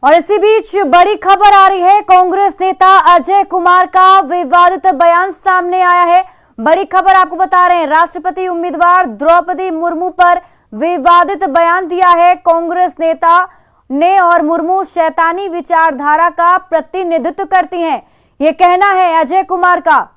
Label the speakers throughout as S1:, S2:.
S1: और इसी बीच बड़ी खबर आ रही है, कांग्रेस नेता अजय कुमार का विवादित बयान सामने आया है। बड़ी खबर आपको बता रहे हैं, राष्ट्रपति उम्मीदवार द्रौपदी मुर्मू पर विवादित बयान दिया है कांग्रेस नेता ने। और मुर्मू शैतानी विचारधारा का प्रतिनिधित्व करती हैं, ये कहना है अजय कुमार का।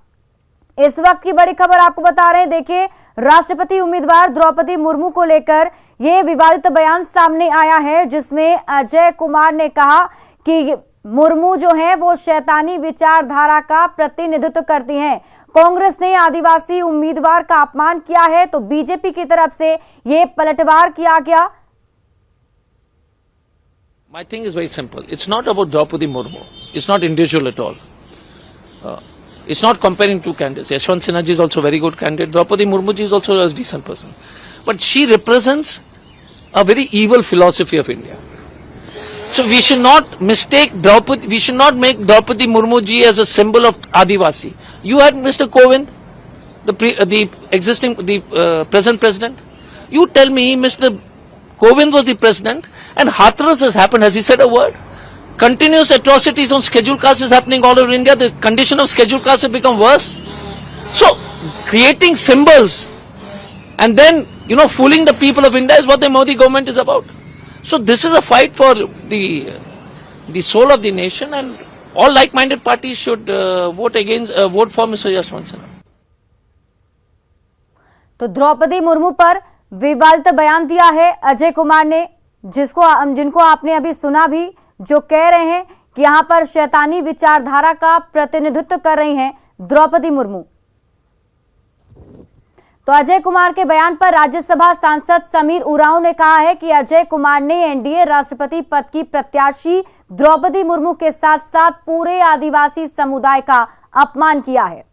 S1: इस वक्त की बड़ी खबर आपको बता रहे हैं, देखिए राष्ट्रपति उम्मीदवार द्रौपदी मुर्मू को लेकर ये विवादित बयान सामने आया है, जिसमें अजय कुमार ने कहा कि मुर्मू जो है वो शैतानी विचारधारा का प्रतिनिधित्व करती हैं। कांग्रेस ने आदिवासी उम्मीदवार का अपमान किया है तो बीजेपी की तरफ से ये पलटवार किया गया।
S2: My thing is very simple. It's not about Draupadi Murmu. It's not individual at all. It's not comparing two candidates. Yashwant Sinha ji is also a very good candidate. Draupadi Murmu ji is also a decent person. But she represents a very evil philosophy of India. So we should not mistake Draupadi, we should not make Draupadi Murmu ji as a symbol of Adivasi. You had Mr. Kovind, the present president. You tell me Mr. Kovind was the president and Hathras has happened. Has he said a word? Continuous atrocities on scheduled castes is happening all over India. The condition of scheduled castes has become worse. So, creating symbols and then, fooling the people of India is what the Modi government is about. So, this is a fight for the soul of the nation, and all like-minded parties should vote for Mr. Yashwant Sinha.
S1: तो द्रौपदी मुर्मू पर विवादित बयान दिया है अजय कुमार ने, जिनको आपने अभी सुना भी, जो कह रहे हैं कि यहां पर शैतानी विचारधारा का प्रतिनिधित्व कर रही हैं द्रौपदी मुर्मू। तो अजय कुमार के बयान पर राज्यसभा सांसद समीर उरांव ने कहा है कि अजय कुमार ने एनडीए राष्ट्रपति पद की प्रत्याशी द्रौपदी मुर्मू के साथ साथ पूरे आदिवासी समुदाय का अपमान किया है।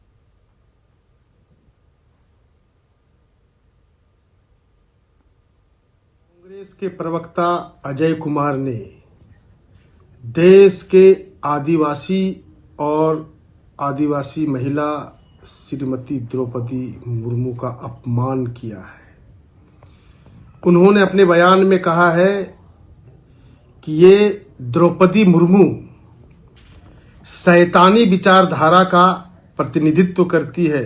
S3: कांग्रेस के प्रवक्ता अजय कुमार ने देश के आदिवासी और आदिवासी महिला श्रीमती द्रौपदी मुर्मू का अपमान किया है। उन्होंने अपने बयान में कहा है कि ये द्रौपदी मुर्मू शैतानी विचारधारा का प्रतिनिधित्व करती है,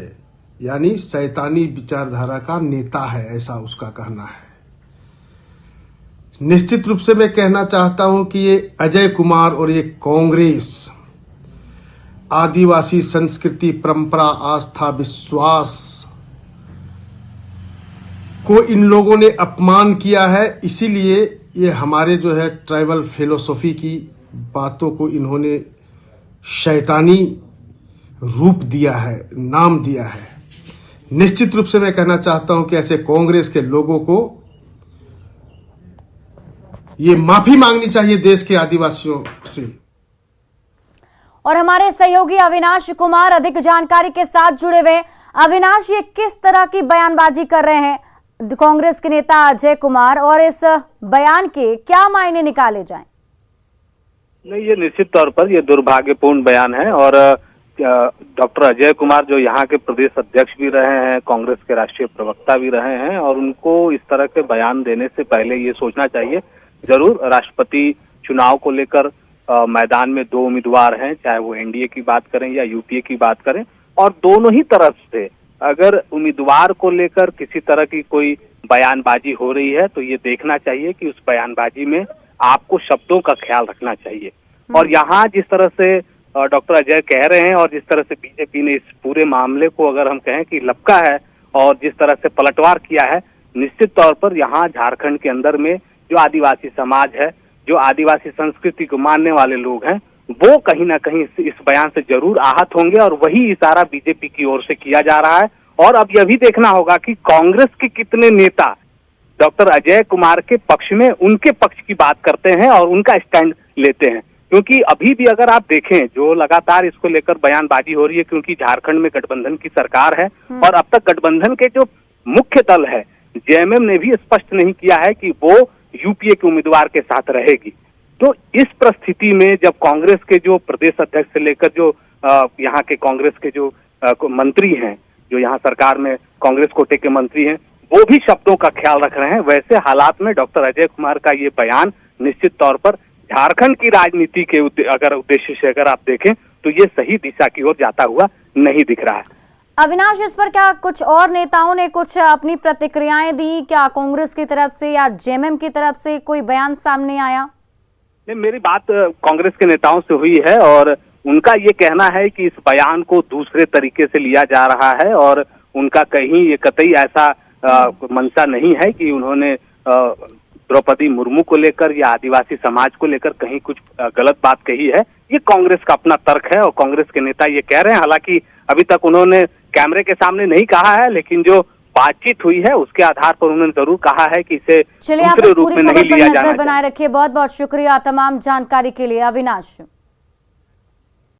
S3: यानी शैतानी विचारधारा का नेता है, ऐसा उसका कहना है। निश्चित रूप से मैं कहना चाहता हूं कि ये अजय कुमार और ये कांग्रेस आदिवासी संस्कृति, परंपरा, आस्था, विश्वास को इन लोगों ने अपमान किया है। इसीलिए ये हमारे जो है ट्राइबल फिलोसॉफी की बातों को इन्होंने शैतानी रूप दिया है, नाम दिया है। निश्चित रूप से मैं कहना चाहता हूं कि ऐसे कांग्रेस के लोगों को ये माफी मांगनी चाहिए देश के आदिवासियों से।
S1: और हमारे सहयोगी अविनाश कुमार अधिक जानकारी के साथ जुड़े हुए। अविनाश, ये किस तरह की बयानबाजी कर रहे हैं कांग्रेस के नेता अजय कुमार, और इस बयान के क्या मायने निकाले जाएं?
S4: नहीं, ये निश्चित तौर पर ये दुर्भाग्यपूर्ण बयान है। और डॉक्टर अजय कुमार जो यहाँ के प्रदेश अध्यक्ष भी रहे हैं, कांग्रेस के राष्ट्रीय प्रवक्ता भी रहे हैं, और उनको इस तरह के बयान देने से पहले ये सोचना चाहिए। जरूर राष्ट्रपति चुनाव को लेकर मैदान में दो उम्मीदवार हैं, चाहे वो एनडीए की बात करें या यूपीए की बात करें, और दोनों ही तरफ से अगर उम्मीदवार को लेकर किसी तरह की कोई बयानबाजी हो रही है तो ये देखना चाहिए कि उस बयानबाजी में आपको शब्दों का ख्याल रखना चाहिए। और यहाँ जिस तरह से डॉक्टर अजय कह रहे हैं और जिस तरह से बीजेपी ने इस पूरे मामले को अगर हम कहें कि लपका है और जिस तरह से पलटवार किया है, निश्चित तौर पर यहाँ झारखंड के अंदर में जो आदिवासी समाज है, जो आदिवासी संस्कृति को मानने वाले लोग हैं, वो कहीं ना कहीं इस बयान से जरूर आहत होंगे, और वही इशारा बीजेपी की ओर से किया जा रहा है। और अब यह भी देखना होगा कि कांग्रेस के कितने नेता डॉक्टर अजय कुमार के पक्ष में उनके पक्ष की बात करते हैं और उनका स्टैंड लेते हैं। क्योंकि अभी भी अगर आप देखें जो लगातार इसको लेकर बयानबाजी हो रही है, क्योंकि झारखंड में गठबंधन की सरकार है और अब तक गठबंधन के जो मुख्य दल है जेएमएम ने भी स्पष्ट नहीं किया है कि वो यूपीए के उम्मीदवार के साथ रहेगी। तो इस परिस्थिति में जब कांग्रेस के जो प्रदेश अध्यक्ष से लेकर जो यहाँ के कांग्रेस के जो मंत्री हैं, जो यहाँ सरकार में कांग्रेस कोटे के मंत्री हैं, वो भी शब्दों का ख्याल रख रहे हैं, वैसे हालात में डॉक्टर अजय कुमार का ये बयान निश्चित तौर पर झारखंड की राजनीति के अगर उद्देश्य से अगर आप देखें तो ये सही दिशा की ओर जाता हुआ नहीं दिख रहा है।
S1: अविनाश, इस पर क्या कुछ और नेताओं ने कुछ अपनी प्रतिक्रियाएं दी? क्या कांग्रेस की तरफ से या जेएमएम की तरफ से कोई बयान सामने आया?
S4: नहीं, मेरी बात कांग्रेस के नेताओं से हुई है और उनका ये कहना है कि इस बयान को दूसरे तरीके से लिया जा रहा है और उनका कहीं ये कतई ऐसा मंशा नहीं है कि उन्होंने द्रौपदी मुर्मू को लेकर या आदिवासी समाज को लेकर कहीं कुछ गलत बात कही है। ये कांग्रेस का अपना तर्क है और कांग्रेस के नेता ये कह रहे हैं। हालांकि अभी तक उन्होंने कैमरे के सामने नहीं कहा है, लेकिन जो बातचीत हुई है उसके आधार पर उन्होंने जरूर कहा है कि इसे दूसरे रूप में नहीं लिया जाना चाहिए।
S1: बनाए रखिए। बहुत बहुत शुक्रिया तमाम जानकारी के लिए अविनाश।